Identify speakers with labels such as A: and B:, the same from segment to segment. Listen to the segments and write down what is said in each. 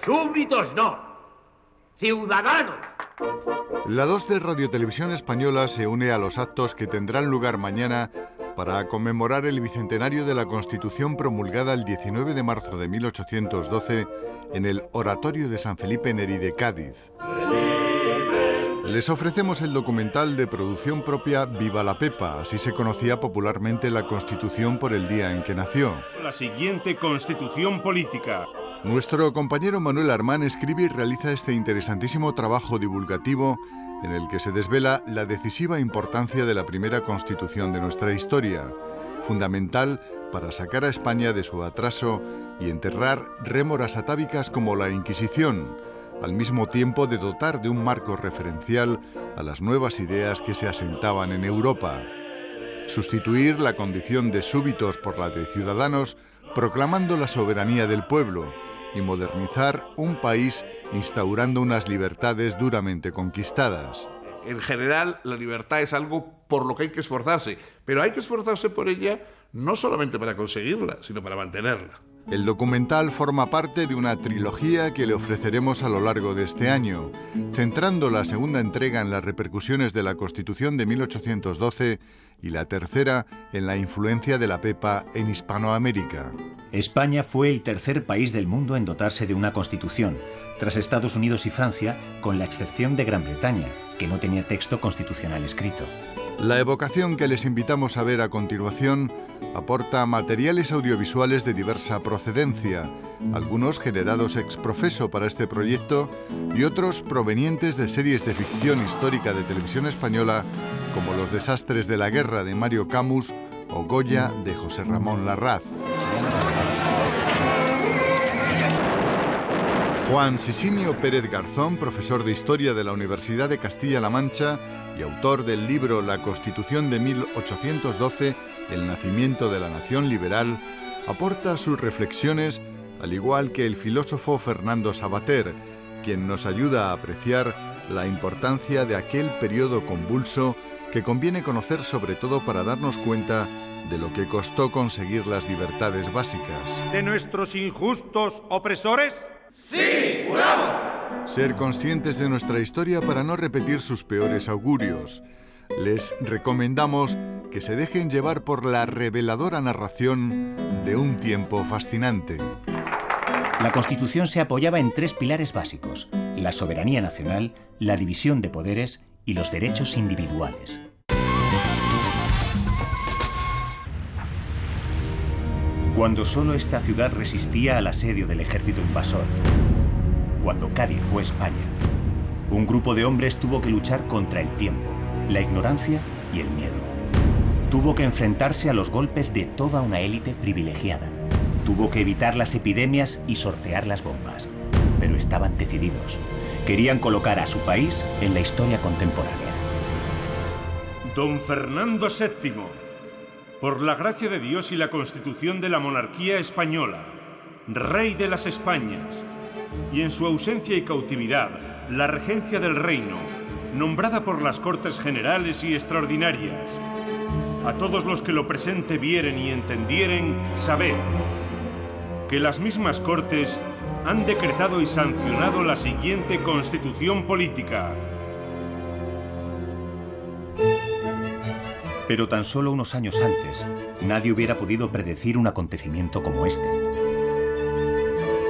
A: Súbditos no, ciudadanos.
B: La 2 de Radiotelevisión Española se une a los actos que tendrán lugar mañana para conmemorar el bicentenario de la Constitución promulgada el 19 de marzo de 1812 en el Oratorio de San Felipe Neri de Cádiz. Les ofrecemos el documental de producción propia Viva la Pepa, así se conocía popularmente la Constitución por el día en que nació.
C: La siguiente Constitución política.
B: Nuestro compañero Manuel Armán escribe y realiza este interesantísimo trabajo divulgativo en el que se desvela la decisiva importancia de la primera Constitución de nuestra historia, fundamental para sacar a España de su atraso y enterrar rémoras atávicas como la Inquisición, al mismo tiempo de dotar de un marco referencial a las nuevas ideas que se asentaban en Europa. Sustituir la condición de súbditos por la de ciudadanos, proclamando la soberanía del pueblo, y modernizar un país instaurando unas libertades duramente conquistadas.
D: En general, la libertad es algo por lo que hay que esforzarse, pero hay que esforzarse por ella no solamente para conseguirla, sino para mantenerla.
B: El documental forma parte de una trilogía que le ofreceremos a lo largo de este año, centrando la segunda entrega en las repercusiones de la Constitución de 1812 y la tercera en la influencia de la Pepa en Hispanoamérica.
E: España fue el tercer país del mundo en dotarse de una Constitución, tras Estados Unidos y Francia, con la excepción de Gran Bretaña, que no tenía texto constitucional escrito.
B: La evocación que les invitamos a ver a continuación aporta materiales audiovisuales de diversa procedencia, algunos generados ex profeso para este proyecto y otros provenientes de series de ficción histórica de televisión española como Los desastres de la guerra de Mario Camus o Goya de José Ramón Larraz. Juan Sisinio Pérez Garzón, profesor de Historia de la Universidad de Castilla-La Mancha y autor del libro La Constitución de 1812, El nacimiento de la nación liberal, aporta sus reflexiones, al igual que el filósofo Fernando Savater, quien nos ayuda a apreciar la importancia de aquel periodo convulso que conviene conocer sobre todo para darnos cuenta de lo que costó conseguir las libertades básicas.
C: ¿De nuestros injustos opresores?
F: ¡Sí, juramos!
B: Ser conscientes de nuestra historia para no repetir sus peores augurios. Les recomendamos que se dejen llevar por la reveladora narración de un tiempo fascinante.
E: La Constitución se apoyaba en tres pilares básicos: la soberanía nacional, la división de poderes y los derechos individuales. Cuando solo esta ciudad resistía al asedio del ejército invasor, cuando Cádiz fue España, un grupo de hombres tuvo que luchar contra el tiempo, la ignorancia y el miedo. Tuvo que enfrentarse a los golpes de toda una élite privilegiada. Tuvo que evitar las epidemias y sortear las bombas. Pero estaban decididos. Querían colocar a su país en la historia contemporánea.
C: Don Fernando VII, por la gracia de Dios y la Constitución de la monarquía española, rey de las Españas, y en su ausencia y cautividad, la regencia del reino, nombrada por las Cortes Generales y Extraordinarias. A todos los que lo presente vieren y entendieren, sabed que las mismas Cortes han decretado y sancionado la siguiente Constitución política.
E: Pero tan solo unos años antes, nadie hubiera podido predecir un acontecimiento como este.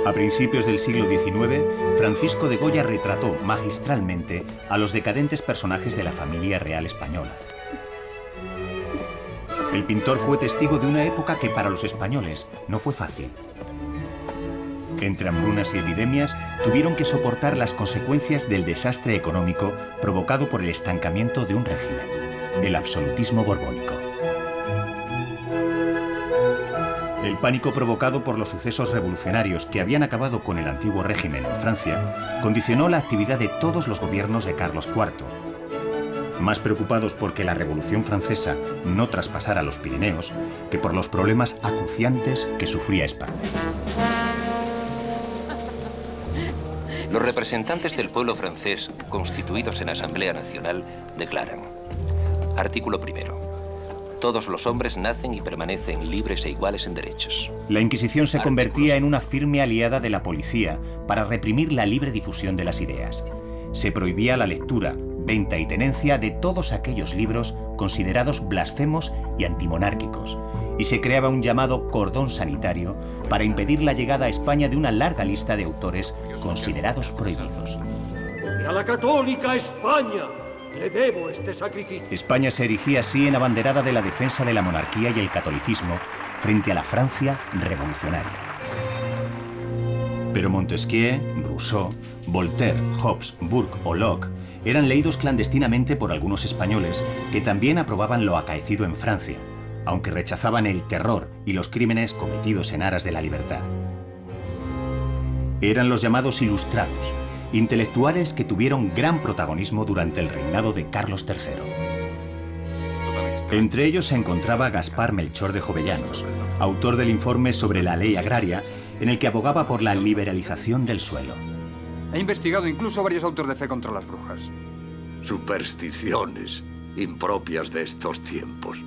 E: A principios del siglo XIX, Francisco de Goya retrató magistralmente a los decadentes personajes de la familia real española. El pintor fue testigo de una época que para los españoles no fue fácil. Entre hambrunas y epidemias, tuvieron que soportar las consecuencias del desastre económico provocado por el estancamiento de un régimen, el absolutismo borbónico. El pánico provocado por los sucesos revolucionarios que habían acabado con el antiguo régimen en Francia condicionó la actividad de todos los gobiernos de Carlos IV, más preocupados porque la Revolución Francesa no traspasara los Pirineos que por los problemas acuciantes que sufría España.
G: Los representantes del pueblo francés, constituidos en Asamblea Nacional, declaran: Artículo 1. Todos los hombres nacen y permanecen libres e iguales en derechos.
E: La Inquisición se convertía en una firme aliada de la policía para reprimir la libre difusión de las ideas. Se prohibía la lectura, venta y tenencia de todos aquellos libros considerados blasfemos y antimonárquicos, y se creaba un llamado cordón sanitario para impedir la llegada a España de una larga lista de autores considerados prohibidos.
H: Y a la católica España le debo este sacrificio.
E: España se erigía así en abanderada de la defensa de la monarquía y el catolicismo frente a la Francia revolucionaria. Pero Montesquieu, Rousseau, Voltaire, Hobbes, Burke o Locke eran leídos clandestinamente por algunos españoles que también aprobaban lo acaecido en Francia, aunque rechazaban el terror y los crímenes cometidos en aras de la libertad. Eran los llamados ilustrados, intelectuales que tuvieron gran protagonismo durante el reinado de Carlos III. Entre ellos se encontraba Gaspar Melchor de Jovellanos, autor del informe sobre la ley agraria, en el que abogaba por la liberalización del suelo.
I: He investigado incluso varios autos de fe contra las brujas.
A: Supersticiones impropias de estos tiempos.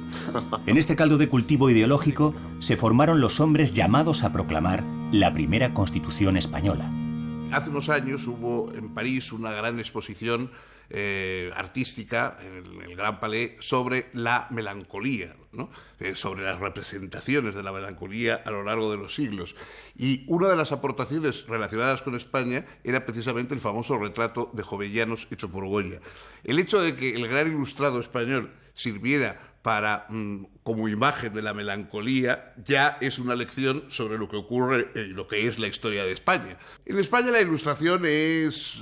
E: En este caldo de cultivo ideológico se formaron los hombres llamados a proclamar la primera Constitución española.
D: Hace unos años hubo en París una gran exposición artística en el Gran Palais sobre la melancolía, ¿no? Sobre las representaciones de la melancolía a lo largo de los siglos. Y una de las aportaciones relacionadas con España era precisamente el famoso retrato de Jovellanos hecho por Goya. El hecho de que el gran ilustrado español sirviera para, como imagen de la melancolía, ya es una lección sobre lo que ocurre y lo que es la historia de España. En España la ilustración es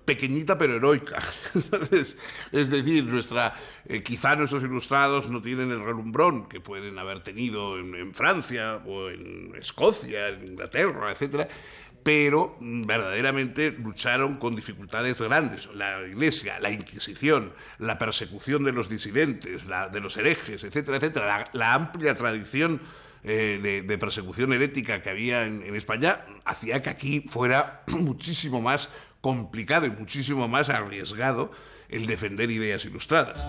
D: pequeñita pero heroica. Es decir, quizá nuestros ilustrados no tienen el relumbrón que pueden haber tenido en Francia o en Escocia, en Inglaterra, etcétera, pero verdaderamente lucharon con dificultades grandes. La Iglesia, la Inquisición, la persecución de los disidentes, de los herejes, etcétera, etcétera, la amplia tradición de persecución herética que había en España hacía que aquí fuera muchísimo más complicado y muchísimo más arriesgado el defender ideas ilustradas.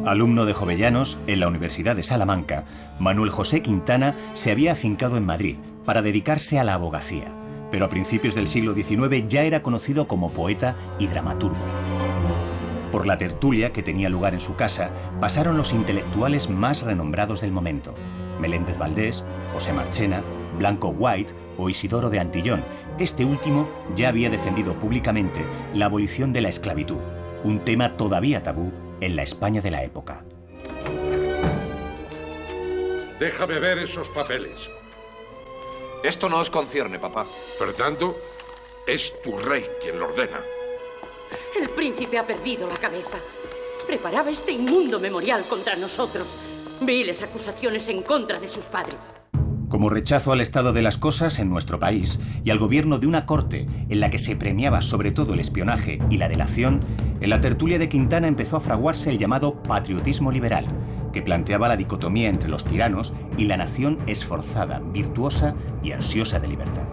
E: Alumno de Jovellanos en la Universidad de Salamanca, Manuel José Quintana se había afincado en Madrid para dedicarse a la abogacía, pero a principios del siglo XIX ya era conocido como poeta y dramaturgo. Por la tertulia que tenía lugar en su casa pasaron los intelectuales más renombrados del momento: Meléndez Valdés, José Marchena, Blanco White o Isidoro de Antillón. Este último ya había defendido públicamente la abolición de la esclavitud, un tema todavía tabú en la España de la época.
J: Déjame ver esos papeles.
K: Esto no os concierne, papá.
J: Fernando, es tu rey quien lo ordena.
L: El príncipe ha perdido la cabeza. Preparaba este inmundo memorial contra nosotros. Viles acusaciones en contra de sus padres.
E: Como rechazo al estado de las cosas en nuestro país y al gobierno de una corte en la que se premiaba sobre todo el espionaje y la delación, en la tertulia de Quintana empezó a fraguarse el llamado patriotismo liberal, que planteaba la dicotomía entre los tiranos y la nación esforzada, virtuosa y ansiosa de libertad.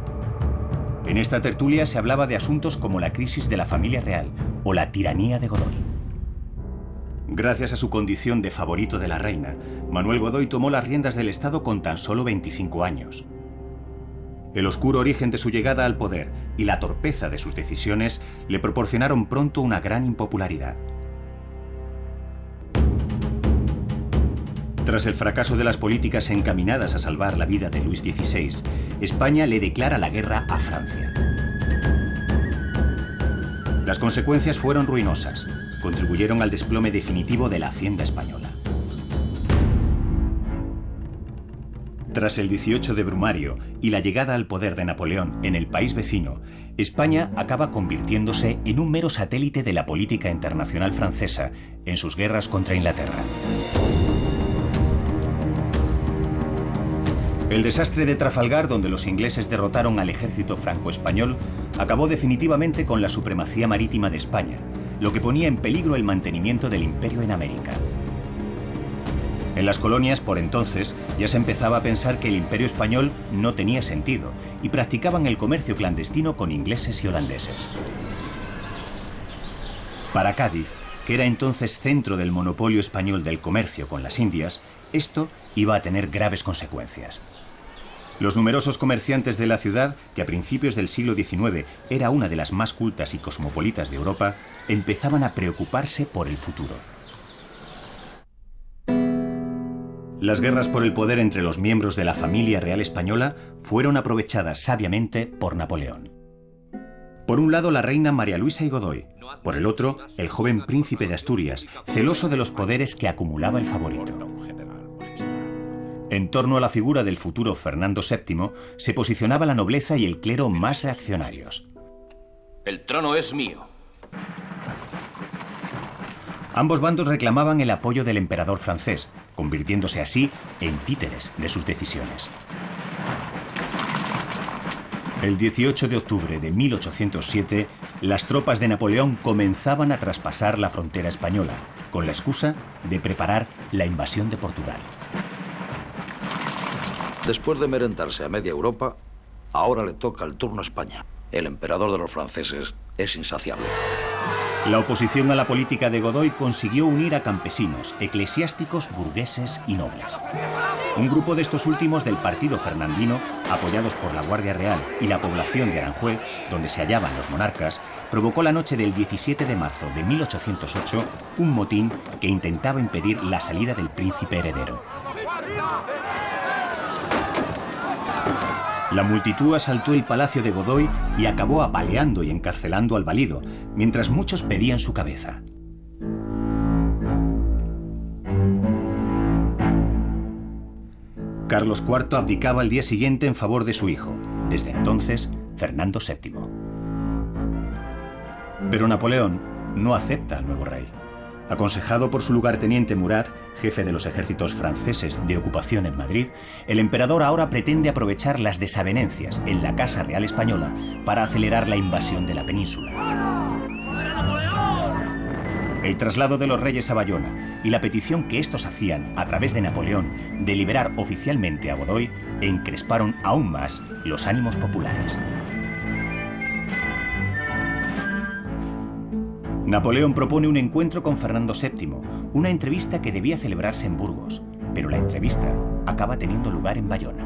E: En esta tertulia se hablaba de asuntos como la crisis de la familia real o la tiranía de Godoy. Gracias a su condición de favorito de la reina, Manuel Godoy tomó las riendas del Estado con tan solo 25 años. El oscuro origen de su llegada al poder y la torpeza de sus decisiones le proporcionaron pronto una gran impopularidad. Tras el fracaso de las políticas encaminadas a salvar la vida de Luis XVI, España le declara la guerra a Francia. Las consecuencias fueron ruinosas. Contribuyeron al desplome definitivo de la hacienda española. Tras el 18 de Brumario y la llegada al poder de Napoleón en el país vecino, España acaba convirtiéndose en un mero satélite de la política internacional francesa en sus guerras contra Inglaterra. El desastre de Trafalgar, donde los ingleses derrotaron al ejército franco-español, acabó definitivamente con la supremacía marítima de España, lo que ponía en peligro el mantenimiento del imperio en América. En las colonias, por entonces, ya se empezaba a pensar que el imperio español no tenía sentido y practicaban el comercio clandestino con ingleses y holandeses. Para Cádiz, que era entonces centro del monopolio español del comercio con las Indias, esto iba a tener graves consecuencias. Los numerosos comerciantes de la ciudad, que a principios del siglo XIX era una de las más cultas y cosmopolitas de Europa, empezaban a preocuparse por el futuro. Las guerras por el poder entre los miembros de la familia real española fueron aprovechadas sabiamente por Napoleón. Por un lado, la reina María Luisa y Godoy. Por el otro, el joven príncipe de Asturias, celoso de los poderes que acumulaba el favorito. En torno a la figura del futuro Fernando VII se posicionaba la nobleza y el clero más reaccionarios.
G: El trono es mío.
E: Ambos bandos reclamaban el apoyo del emperador francés, convirtiéndose así en títeres de sus decisiones. El 18 de octubre de 1807, las tropas de Napoleón comenzaban a traspasar la frontera española, con la excusa de preparar la invasión de Portugal.
M: Después de merendarse a media Europa, ahora le toca el turno a España. El emperador de los franceses es insaciable.
E: La oposición a la política de Godoy consiguió unir a campesinos, eclesiásticos, burgueses y nobles. Un grupo de estos últimos del partido fernandino, apoyados por la Guardia Real y la población de Aranjuez, donde se hallaban los monarcas, provocó la noche del 17 de marzo de 1808 un motín que intentaba impedir la salida del príncipe heredero. La multitud asaltó el palacio de Godoy y acabó apaleando y encarcelando al valido, mientras muchos pedían su cabeza. Carlos IV abdicaba al día siguiente en favor de su hijo, desde entonces Fernando VII. Pero Napoleón no acepta al nuevo rey. Aconsejado por su lugarteniente Murat, jefe de los ejércitos franceses de ocupación en Madrid, el emperador ahora pretende aprovechar las desavenencias en la Casa Real Española para acelerar la invasión de la península. El traslado de los reyes a Bayona y la petición que estos hacían a través de Napoleón de liberar oficialmente a Godoy encresparon aún más los ánimos populares. Napoleón propone un encuentro con Fernando VII, una entrevista que debía celebrarse en Burgos, pero la entrevista acaba teniendo lugar en Bayona.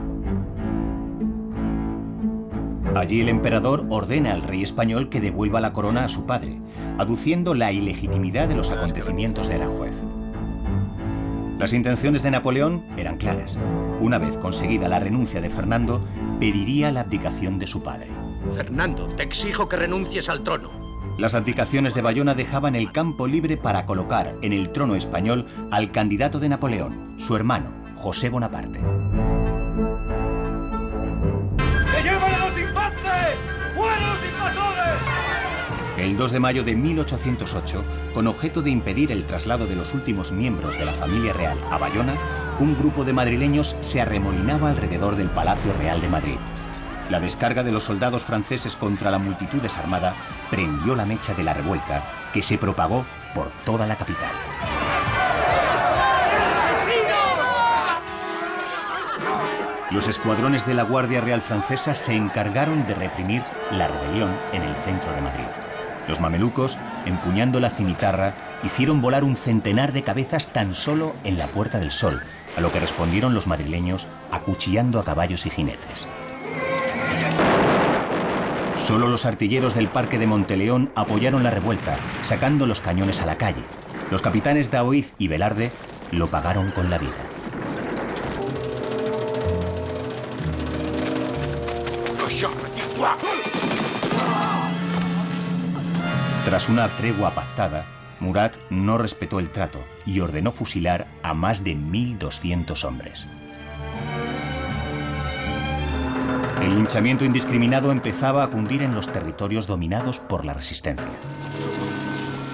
E: Allí el emperador ordena al rey español que devuelva la corona a su padre, aduciendo la ilegitimidad de los acontecimientos de Aranjuez. Las intenciones de Napoleón eran claras. Una vez conseguida la renuncia de Fernando, pediría la abdicación de su padre.
J: Fernando, te exijo que renuncies al trono.
E: Las abdicaciones de Bayona dejaban el campo libre para colocar en el trono español al candidato de Napoleón, su hermano, José Bonaparte.
F: ¡Se llevan a los infantes! ¡Fuera los invasores!
E: El 2 de mayo de 1808, con objeto de impedir el traslado de los últimos miembros de la familia real a Bayona, un grupo de madrileños se arremolinaba alrededor del Palacio Real de Madrid. La descarga de los soldados franceses contra la multitud desarmada prendió la mecha de la revuelta, que se propagó por toda la capital. Los escuadrones de la Guardia Real Francesa se encargaron de reprimir la rebelión en el centro de Madrid. Los mamelucos, empuñando la cimitarra, hicieron volar un centenar de cabezas tan solo en la Puerta del Sol, a lo que respondieron los madrileños acuchillando a caballos y jinetes. Solo los artilleros del Parque de Monteleón apoyaron la revuelta, sacando los cañones a la calle. Los capitanes Daoiz y Velarde lo pagaron con la vida. Tras una tregua pactada, Murat no respetó el trato y ordenó fusilar a más de 1.200 hombres. El linchamiento indiscriminado empezaba a cundir en los territorios dominados por la resistencia.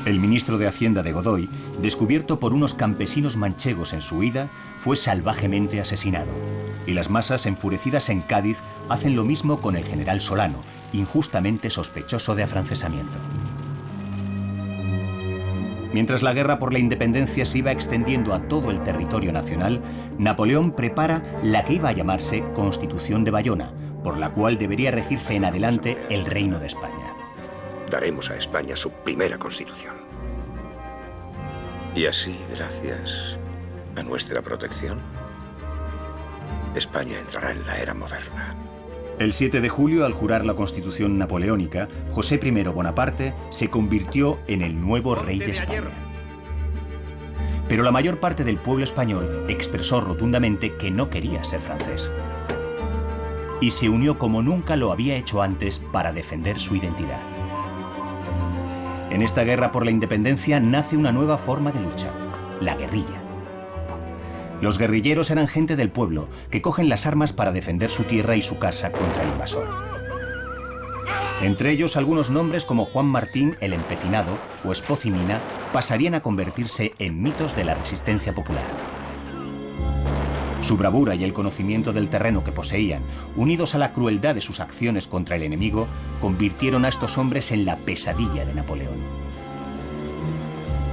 E: El ministro de Hacienda de Godoy, descubierto por unos campesinos manchegos en su huida, fue salvajemente asesinado. Y las masas enfurecidas en Cádiz hacen lo mismo con el general Solano, injustamente sospechoso de afrancesamiento. Mientras la guerra por la independencia se iba extendiendo a todo el territorio nacional, Napoleón prepara la que iba a llamarse Constitución de Bayona, por la cual debería regirse en adelante el Reino de España.
J: Daremos a España su primera constitución.
N: Y así, gracias a nuestra protección, España entrará en la era moderna.
E: El 7 de julio, al jurar la Constitución napoleónica, José I Bonaparte se convirtió en el nuevo rey de España. Pero la mayor parte del pueblo español expresó rotundamente que no quería ser francés. Y se unió como nunca lo había hecho antes para defender su identidad. En esta guerra por la independencia nace una nueva forma de lucha, la guerrilla. Los guerrilleros eran gente del pueblo que cogen las armas para defender su tierra y su casa contra el invasor. Entre ellos, algunos nombres como Juan Martín el Empecinado o Espoz y Mina pasarían a convertirse en mitos de la resistencia popular. Su bravura y el conocimiento del terreno que poseían, unidos a la crueldad de sus acciones contra el enemigo, convirtieron a estos hombres en la pesadilla de Napoleón.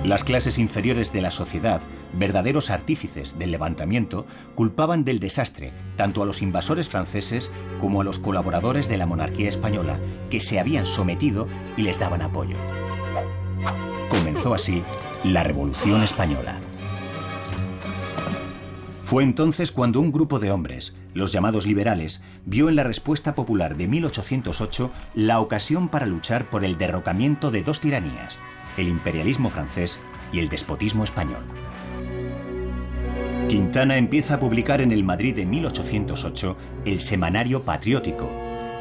E: Las clases inferiores de la sociedad, verdaderos artífices del levantamiento, culpaban del desastre tanto a los invasores franceses como a los colaboradores de la monarquía española, que se habían sometido y les daban apoyo. Comenzó así la Revolución Española. Fue entonces cuando un grupo de hombres, los llamados liberales, vio en la respuesta popular de 1808 la ocasión para luchar por el derrocamiento de dos tiranías, el imperialismo francés y el despotismo español. Quintana empieza a publicar en el Madrid de 1808 el Semanario Patriótico,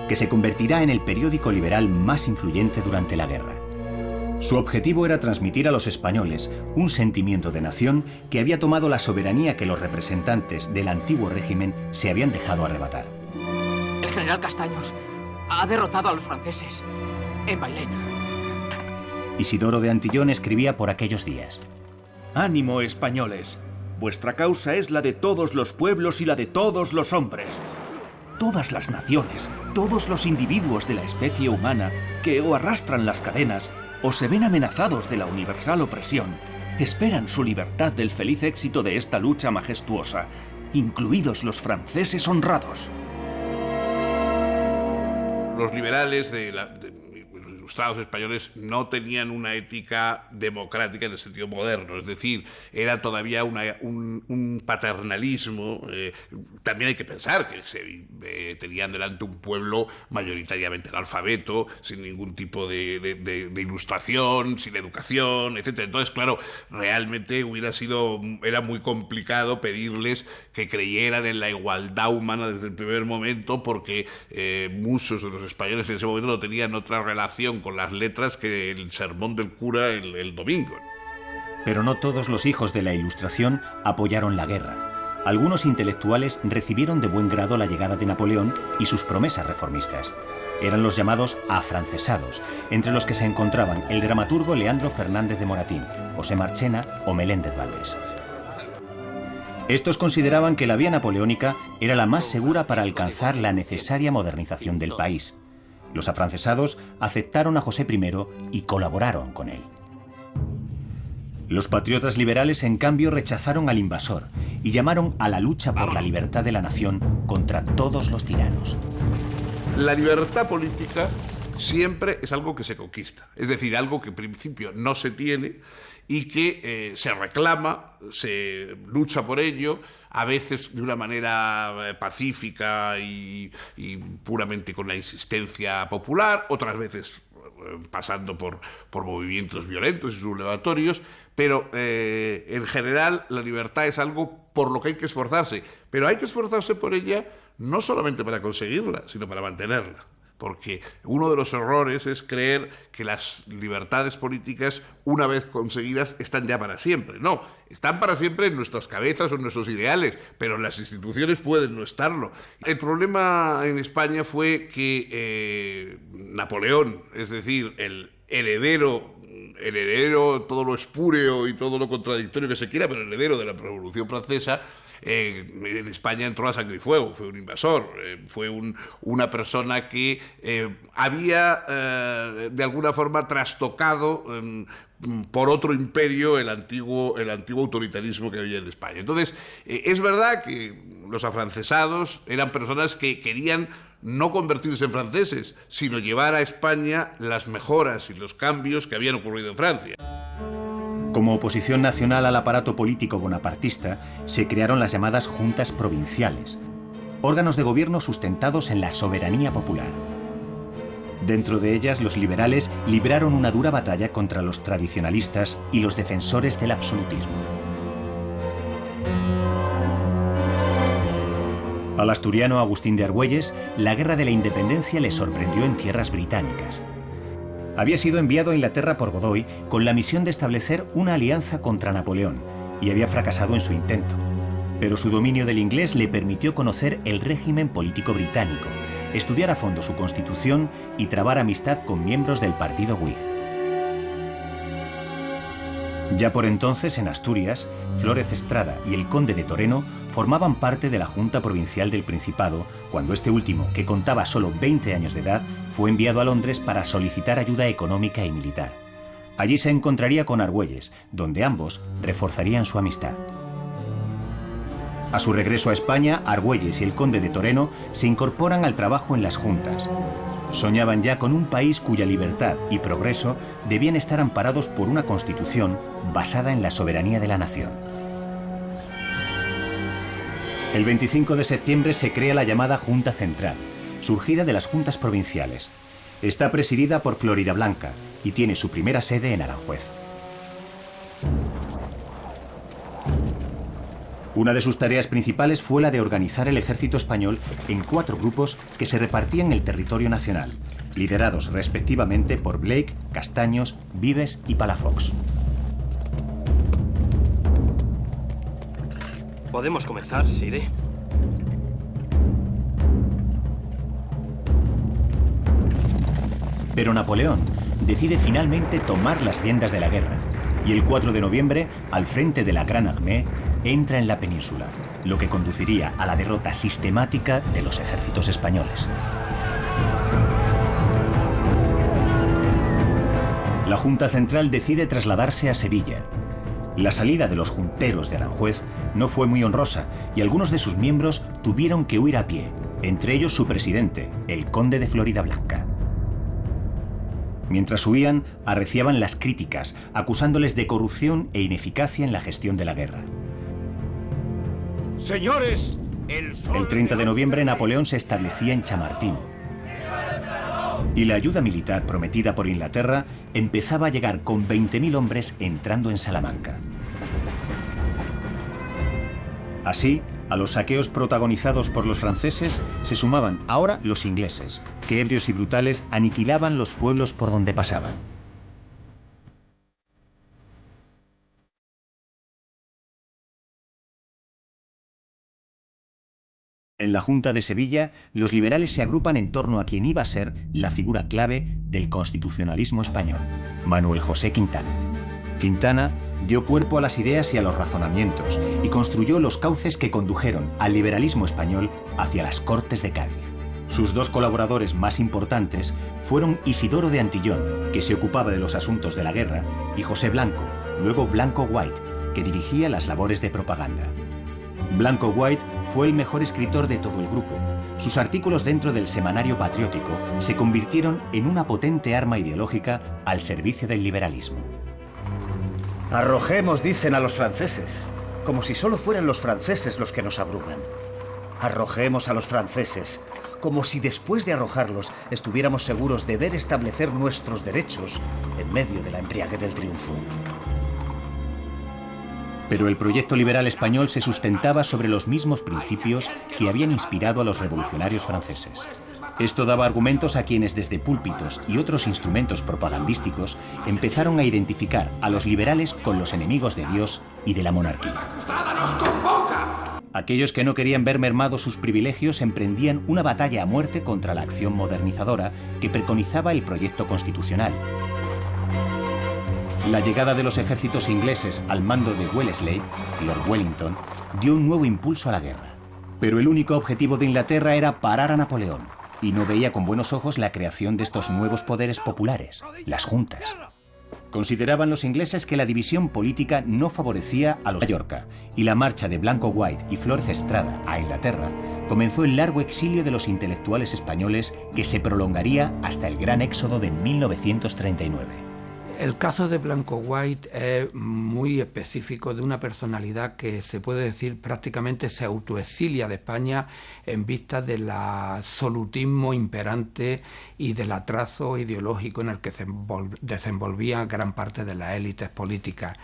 E: que se convertirá en el periódico liberal más influyente durante la guerra. Su objetivo era transmitir a los españoles un sentimiento de nación que había tomado la soberanía que los representantes del antiguo régimen se habían dejado arrebatar.
O: El general Castaños ha derrotado a los franceses en Bailén.
E: Isidoro de Antillón escribía por aquellos días:
P: «Ánimo, españoles. Vuestra causa es la de todos los pueblos y la de todos los hombres. Todas las naciones, todos los individuos de la especie humana que o arrastran las cadenas o se ven amenazados de la universal opresión, esperan su libertad del feliz éxito de esta lucha majestuosa, incluidos los franceses honrados».
D: Los liberales ilustrados españoles no tenían una ética democrática en el sentido moderno, es decir, era todavía un paternalismo. También hay que pensar que tenían delante un pueblo mayoritariamente analfabeto, sin ningún tipo de ilustración, sin educación, etc. Entonces, claro, realmente era muy complicado pedirles que creyeran en la igualdad humana desde el primer momento, porque muchos de los españoles en ese momento no tenían otra relación con las letras que el sermón del cura el domingo.
E: Pero no todos los hijos de la Ilustración apoyaron la guerra. Algunos intelectuales recibieron de buen grado la llegada de Napoleón y sus promesas reformistas. Eran los llamados afrancesados, entre los que se encontraban el dramaturgo Leandro Fernández de Moratín, José Marchena o Meléndez Valdés. Estos consideraban que la vía napoleónica era la más segura para alcanzar la necesaria modernización del país. Los afrancesados aceptaron a José I y colaboraron con él. Los patriotas liberales, en cambio, rechazaron al invasor y llamaron a la lucha por la libertad de la nación contra todos los tiranos.
D: La libertad política siempre es algo que se conquista, es decir, algo que en principio no se tiene y que se reclama, se lucha por ello, a veces de una manera pacífica y puramente con la insistencia popular, otras veces pasando por movimientos violentos y sublevatorios, pero en general la libertad es algo por lo que hay que esforzarse, pero hay que esforzarse por ella no solamente para conseguirla, sino para mantenerla. Porque uno de los errores es creer que las libertades políticas, una vez conseguidas, están ya para siempre. No, están para siempre en nuestras cabezas o en nuestros ideales, pero en las instituciones pueden no estarlo. El problema en España fue que Napoleón, es decir, el heredero, todo lo espúreo y todo lo contradictorio que se quiera, pero el heredero de la Revolución Francesa, en España entró a sangre y fuego, fue un invasor, fue una persona que había de alguna forma trastocado por otro imperio el antiguo autoritarismo que había en España. Entonces, es verdad que los afrancesados eran personas que querían no convertirse en franceses, sino llevar a España las mejoras y los cambios que habían ocurrido en Francia.
E: Como oposición nacional al aparato político bonapartista, se crearon las llamadas juntas provinciales, órganos de gobierno sustentados en la soberanía popular. Dentro de ellas, los liberales libraron una dura batalla contra los tradicionalistas y los defensores del absolutismo. Al asturiano Agustín de Argüelles, la Guerra de la Independencia le sorprendió en tierras británicas. Había sido enviado a Inglaterra por Godoy con la misión de establecer una alianza contra Napoleón y había fracasado en su intento. Pero su dominio del inglés le permitió conocer el régimen político británico, estudiar a fondo su constitución y trabar amistad con miembros del partido Whig. Ya por entonces, en Asturias, Flórez Estrada y el conde de Toreno formaban parte de la Junta Provincial del Principado cuando este último, que contaba solo 20 años de edad, fue enviado a Londres para solicitar ayuda económica y militar. Allí se encontraría con Argüelles, donde ambos reforzarían su amistad. A su regreso a España, Argüelles y el conde de Toreno se incorporan al trabajo en las juntas. Soñaban ya con un país cuya libertad y progreso debían estar amparados por una constitución basada en la soberanía de la nación. El 25 de septiembre se crea la llamada Junta Central, surgida de las juntas provinciales. Está presidida por Floridablanca y tiene su primera sede en Aranjuez. Una de sus tareas principales fue la de organizar el ejército español en 4 grupos que se repartían el territorio nacional, liderados respectivamente por Blake, Castaños, Vives y Palafox.
Q: Podemos comenzar, Sire.
E: Pero Napoleón decide finalmente tomar las riendas de la guerra y el 4 de noviembre, al frente de la Gran Armée, entra en la península, lo que conduciría a la derrota sistemática de los ejércitos españoles. La Junta Central decide trasladarse a Sevilla. La salida de los junteros de Aranjuez no fue muy honrosa y algunos de sus miembros tuvieron que huir a pie, entre ellos su presidente, el conde de Floridablanca. Mientras huían, arreciaban las críticas, acusándoles de corrupción e ineficacia en la gestión de la guerra.
F: Señores,
E: el 30 de noviembre Napoleón se establecía en Chamartín. Y la ayuda militar prometida por Inglaterra empezaba a llegar con 20.000 hombres entrando en Salamanca. Así, a los saqueos protagonizados por los franceses se sumaban ahora los ingleses, que ebrios y brutales aniquilaban los pueblos por donde pasaban. En la Junta de Sevilla, los liberales se agrupan en torno a quien iba a ser la figura clave del constitucionalismo español, Manuel José Quintana. Quintana dio cuerpo a las ideas y a los razonamientos y construyó los cauces que condujeron al liberalismo español hacia las Cortes de Cádiz. Sus 2 colaboradores más importantes fueron Isidoro de Antillón, que se ocupaba de los asuntos de la guerra, y José Blanco, luego Blanco White, que dirigía las labores de propaganda. Blanco White fue el mejor escritor de todo el grupo. Sus artículos dentro del Semanario Patriótico se convirtieron en una potente arma ideológica al servicio del liberalismo.
R: Arrojemos, dicen a los franceses, como si solo fueran los franceses los que nos abruman. Arrojemos a los franceses, como si después de arrojarlos estuviéramos seguros de ver establecer nuestros derechos en medio de la embriaguez del triunfo.
E: Pero el proyecto liberal español se sustentaba sobre los mismos principios que habían inspirado a los revolucionarios franceses. Esto daba argumentos a quienes desde púlpitos y otros instrumentos propagandísticos empezaron a identificar a los liberales con los enemigos de Dios y de la monarquía. Aquellos que no querían ver mermados sus privilegios emprendían una batalla a muerte contra la acción modernizadora que preconizaba el proyecto constitucional. La llegada de los ejércitos ingleses al mando de Wellesley, Lord Wellington, dio un nuevo impulso a la guerra. Pero el único objetivo de Inglaterra era parar a Napoleón, y no veía con buenos ojos la creación de estos nuevos poderes populares, las juntas. Consideraban los ingleses que la división política no favorecía a los de Mallorca, y la marcha de Blanco White y Flórez Estrada a Inglaterra comenzó el largo exilio de los intelectuales españoles que se prolongaría hasta el gran éxodo de 1939.
S: El caso de Blanco White es muy específico de una personalidad que se puede decir prácticamente se autoexilia de España en vista del absolutismo imperante y del atraso ideológico en el que se desenvolvía gran parte de las élites políticas.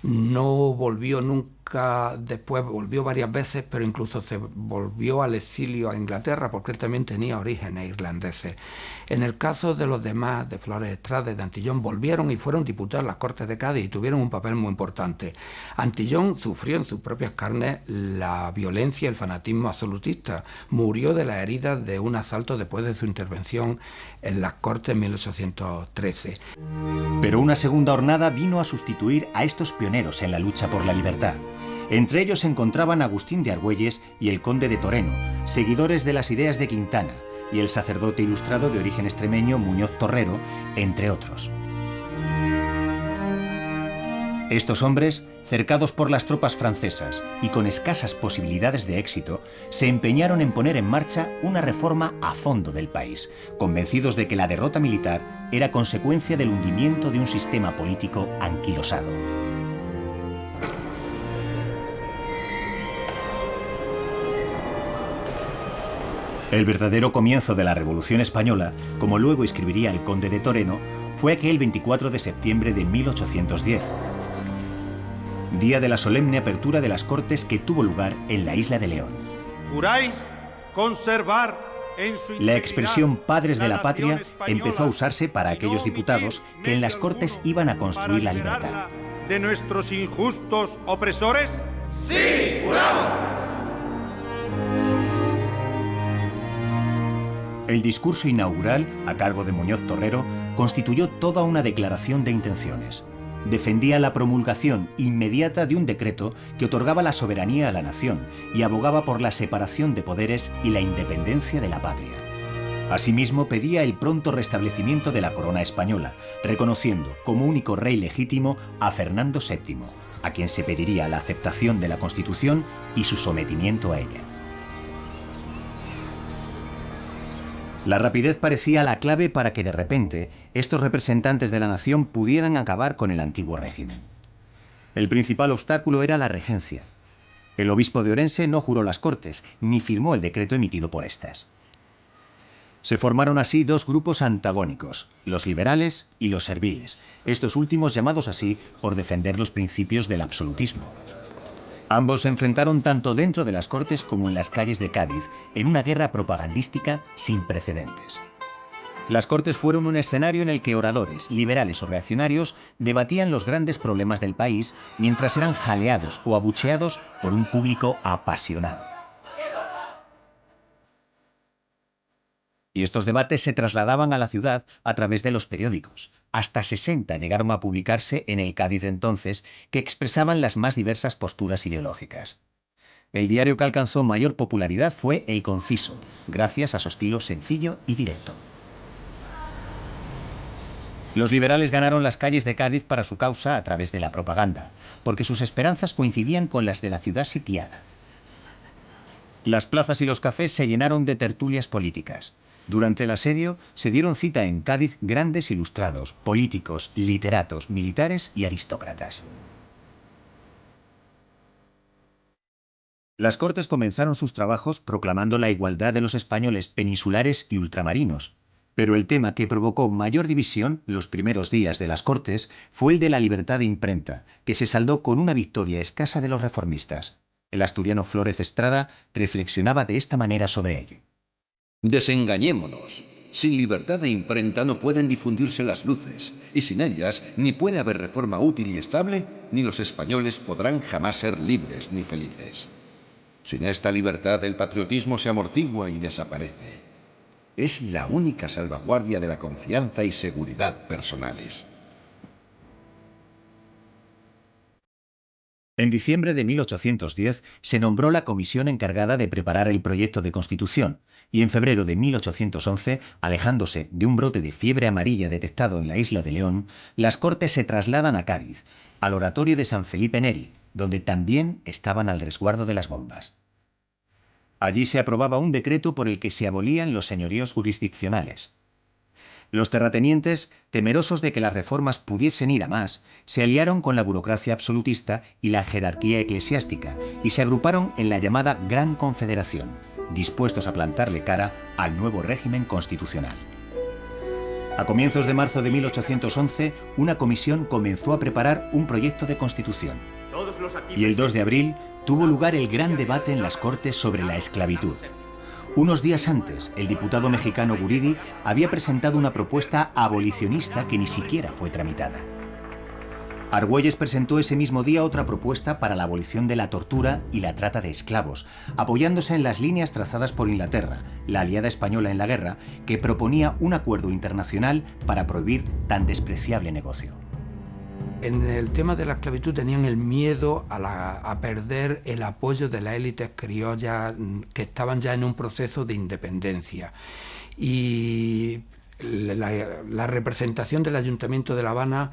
S: No volvió nunca, después volvió varias veces, pero incluso se volvió al exilio a Inglaterra porque él también tenía orígenes irlandeses. En el caso de los demás, de Flores Estrada y de Antillón, volvieron y fueron diputados a las Cortes de Cádiz y tuvieron un papel muy importante. Antillón sufrió en sus propias carnes la violencia y el fanatismo absolutista. Murió de las heridas de un asalto después de su intervención en las Cortes en 1813.
E: Pero una segunda hornada vino a sustituir a estos pioneros en la lucha por la libertad. Entre ellos se encontraban Agustín de Argüelles y el conde de Toreno, seguidores de las ideas de Quintana, y el sacerdote ilustrado de origen extremeño Muñoz Torrero, entre otros. Estos hombres, cercados por las tropas francesas y con escasas posibilidades de éxito, se empeñaron en poner en marcha una reforma a fondo del país, convencidos de que la derrota militar era consecuencia del hundimiento de un sistema político anquilosado. El verdadero comienzo de la Revolución Española, como luego escribiría el conde de Toreno, fue aquel 24 de septiembre de 1810, día de la solemne apertura de las Cortes que tuvo lugar en la isla de León.
F: ¿Juráis conservar en su integridad
E: la expresión padres de la patria empezó a usarse para aquellos diputados que en las Cortes iban a construir la libertad?
F: ¿De nuestros injustos opresores?
J: ¡Sí, juramos!
E: El discurso inaugural, a cargo de Muñoz Torrero, constituyó toda una declaración de intenciones. Defendía la promulgación inmediata de un decreto que otorgaba la soberanía a la nación y abogaba por la separación de poderes y la independencia de la patria. Asimismo, pedía el pronto restablecimiento de la corona española, reconociendo como único rey legítimo a Fernando VII, a quien se pediría la aceptación de la Constitución y su sometimiento a ella. La rapidez parecía la clave para que de repente estos representantes de la nación pudieran acabar con el antiguo régimen. El principal obstáculo era la regencia. El obispo de Orense no juró las Cortes, ni firmó el decreto emitido por estas. Se formaron así dos grupos antagónicos, los liberales y los serviles, estos últimos llamados así por defender los principios del absolutismo. Ambos se enfrentaron tanto dentro de las Cortes como en las calles de Cádiz, en una guerra propagandística sin precedentes. Las Cortes fueron un escenario en el que oradores, liberales o reaccionarios, debatían los grandes problemas del país mientras eran jaleados o abucheados por un público apasionado. Y estos debates se trasladaban a la ciudad a través de los periódicos. Hasta 60 llegaron a publicarse en el Cádiz entonces, que expresaban las más diversas posturas ideológicas. El diario que alcanzó mayor popularidad fue El Conciso, gracias a su estilo sencillo y directo. Los liberales ganaron las calles de Cádiz para su causa a través de la propaganda, porque sus esperanzas coincidían con las de la ciudad sitiada. Las plazas y los cafés se llenaron de tertulias políticas. Durante el asedio se dieron cita en Cádiz grandes ilustrados, políticos, literatos, militares y aristócratas. Las Cortes comenzaron sus trabajos proclamando la igualdad de los españoles peninsulares y ultramarinos. Pero el tema que provocó mayor división los primeros días de las Cortes fue el de la libertad de imprenta, que se saldó con una victoria escasa de los reformistas. El asturiano Flores Estrada reflexionaba de esta manera sobre ello.
A: Desengañémonos. Sin libertad de imprenta no pueden difundirse las luces, y sin ellas ni puede haber reforma útil y estable, ni los españoles podrán jamás ser libres ni felices. Sin esta libertad el patriotismo se amortigua y desaparece. Es la única salvaguardia de la confianza y seguridad personales.
E: En diciembre de 1810 se nombró la comisión encargada de preparar el proyecto de Constitución, y en febrero de 1811, alejándose de un brote de fiebre amarilla detectado en la isla de León, las Cortes se trasladan a Cádiz, al oratorio de San Felipe Neri, donde también estaban al resguardo de las bombas. Allí se aprobaba un decreto por el que se abolían los señoríos jurisdiccionales.
T: Los terratenientes, temerosos de que las reformas pudiesen ir a más, se aliaron con la burocracia absolutista y la jerarquía eclesiástica y se agruparon en la llamada Gran Confederación, dispuestos a plantarle cara al nuevo régimen constitucional. A comienzos de marzo de 1811, una comisión comenzó a preparar un proyecto de constitución. Y el 2 de abril tuvo lugar el gran debate en las Cortes sobre la esclavitud. Unos días antes, el diputado mexicano Guridi había presentado una propuesta abolicionista que ni siquiera fue tramitada. Argüelles presentó ese mismo día otra propuesta para la abolición de la tortura y la trata de esclavos, apoyándose en las líneas trazadas por Inglaterra, la aliada española en la guerra, que proponía un acuerdo internacional para prohibir tan despreciable negocio.
S: En el tema de la esclavitud tenían el miedo a perder el apoyo de las élites criollas que estaban ya en un proceso de independencia. Y la representación del Ayuntamiento de La Habana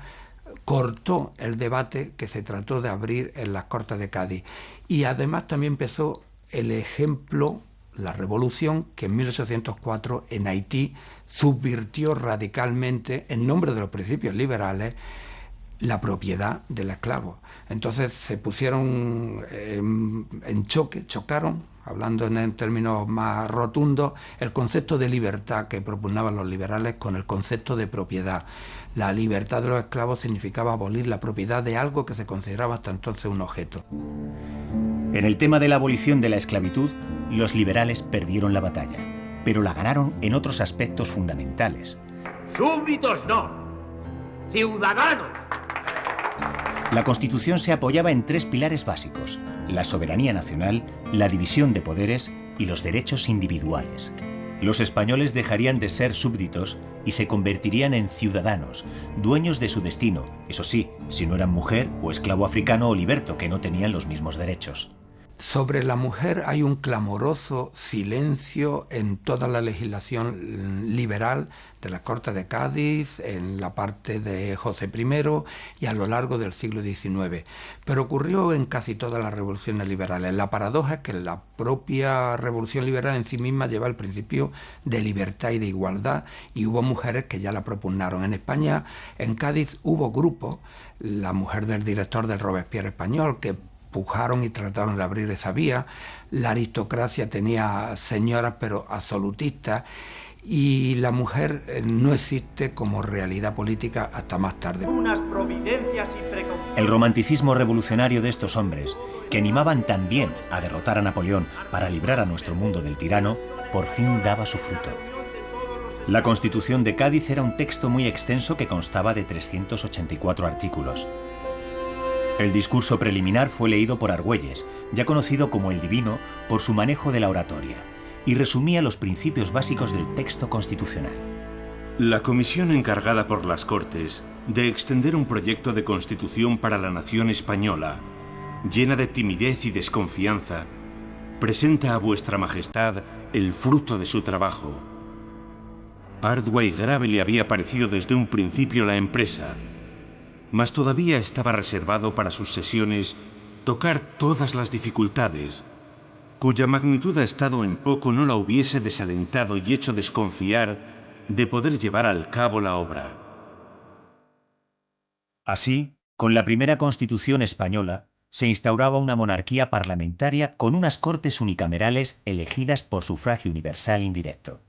S: cortó el debate que se trató de abrir en las Cortes de Cádiz. Y además también empezó el ejemplo, la revolución, que en 1804 en Haití subvirtió radicalmente, en nombre de los principios liberales, la propiedad del esclavo. Entonces se pusieron en choque, chocaron, hablando en términos más rotundos, el concepto de libertad que propugnaban los liberales con el concepto de propiedad. La libertad de los esclavos significaba abolir la propiedad de algo que se consideraba hasta entonces un objeto.
R: En el tema de la abolición de la esclavitud, los liberales perdieron la batalla, pero la ganaron en otros aspectos fundamentales.
F: ¡Súbditos no! ¡Ciudadanos!
R: La Constitución se apoyaba en tres pilares básicos: la soberanía nacional, la división de poderes y los derechos individuales. Los españoles dejarían de ser súbditos y se convertirían en ciudadanos, dueños de su destino, eso sí, si no eran mujer o esclavo africano o liberto, que no tenían los mismos derechos.
S: Sobre la mujer hay un clamoroso silencio en toda la legislación liberal de la Corte de Cádiz, en la parte de José I y a lo largo del siglo XIX. Pero ocurrió en casi todas las revoluciones liberales. La paradoja es que la propia revolución liberal en sí misma lleva el principio de libertad y de igualdad, y hubo mujeres que ya la propugnaron. En España, en Cádiz, hubo grupos, la mujer del director del Robespierre español, que pujaron y trataron de abrir esa vía. La aristocracia tenía señoras pero absolutistas, y la mujer no existe como realidad política hasta más tarde.
R: El romanticismo revolucionario de estos hombres, que animaban también a derrotar a Napoleón para librar a nuestro mundo del tirano, por fin daba su fruto. La Constitución de Cádiz era un texto muy extenso que constaba de 384 artículos. El discurso preliminar fue leído por Argüelles, ya conocido como el Divino por su manejo de la oratoria, y resumía los principios básicos del texto constitucional.
C: La comisión encargada por las Cortes de extender un proyecto de constitución para la nación española, llena de timidez y desconfianza, presenta a vuestra majestad el fruto de su trabajo. Ardua y grave le había parecido desde un principio la empresa, mas todavía estaba reservado para sus sesiones tocar todas las dificultades, cuya magnitud a estado en poco no la hubiese desalentado y hecho desconfiar de poder llevar al cabo la obra.
T: Así, con la primera Constitución española, se instauraba una monarquía parlamentaria con unas Cortes unicamerales elegidas por sufragio universal indirecto.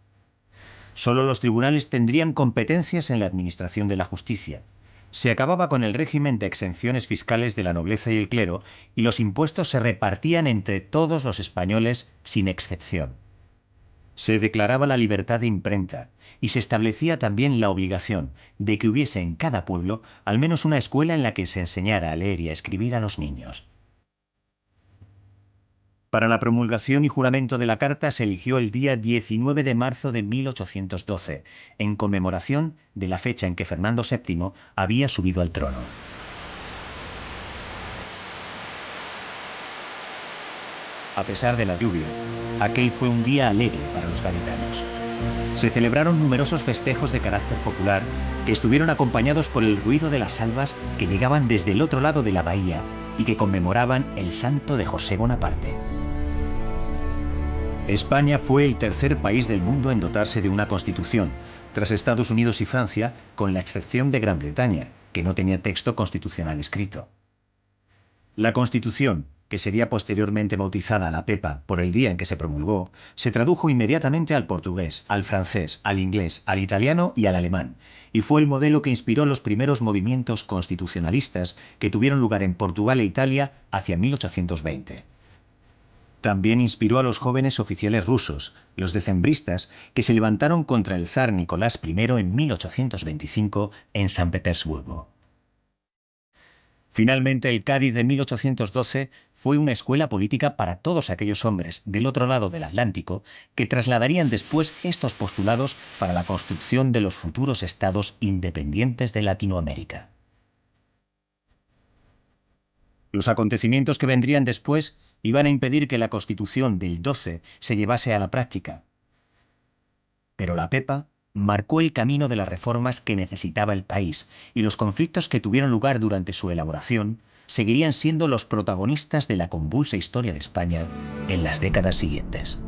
T: Solo los tribunales tendrían competencias en la administración de la justicia. Se acababa con el régimen de exenciones fiscales de la nobleza y el clero, y los impuestos se repartían entre todos los españoles sin excepción. Se declaraba la libertad de imprenta, y se establecía también la obligación de que hubiese en cada pueblo al menos una escuela en la que se enseñara a leer y a escribir a los niños. Para la promulgación y juramento de la Carta se eligió el día 19 de marzo de 1812, en conmemoración de la fecha en que Fernando VII había subido al trono. A pesar de la lluvia, aquel fue un día alegre para los gaditanos. Se celebraron numerosos festejos de carácter popular que estuvieron acompañados por el ruido de las salvas que llegaban desde el otro lado de la bahía y que conmemoraban el santo de José Bonaparte. España fue el tercer país del mundo en dotarse de una constitución, tras Estados Unidos y Francia, con la excepción de Gran Bretaña, que no tenía texto constitucional escrito. La Constitución, que sería posteriormente bautizada la Pepa por el día en que se promulgó, se tradujo inmediatamente al portugués, al francés, al inglés, al italiano y al alemán, y fue el modelo que inspiró los primeros movimientos constitucionalistas que tuvieron lugar en Portugal e Italia hacia 1820. También inspiró a los jóvenes oficiales rusos, los decembristas, que se levantaron contra el zar Nicolás I en 1825 en San Petersburgo. Finalmente, el Cádiz de 1812 fue una escuela política para todos aquellos hombres del otro lado del Atlántico que trasladarían después estos postulados para la construcción de los futuros estados independientes de Latinoamérica. Los acontecimientos que vendrían después iban a impedir que la Constitución del 12 se llevase a la práctica. Pero la Pepa marcó el camino de las reformas que necesitaba el país, y los conflictos que tuvieron lugar durante su elaboración seguirían siendo los protagonistas de la convulsa historia de España en las décadas siguientes.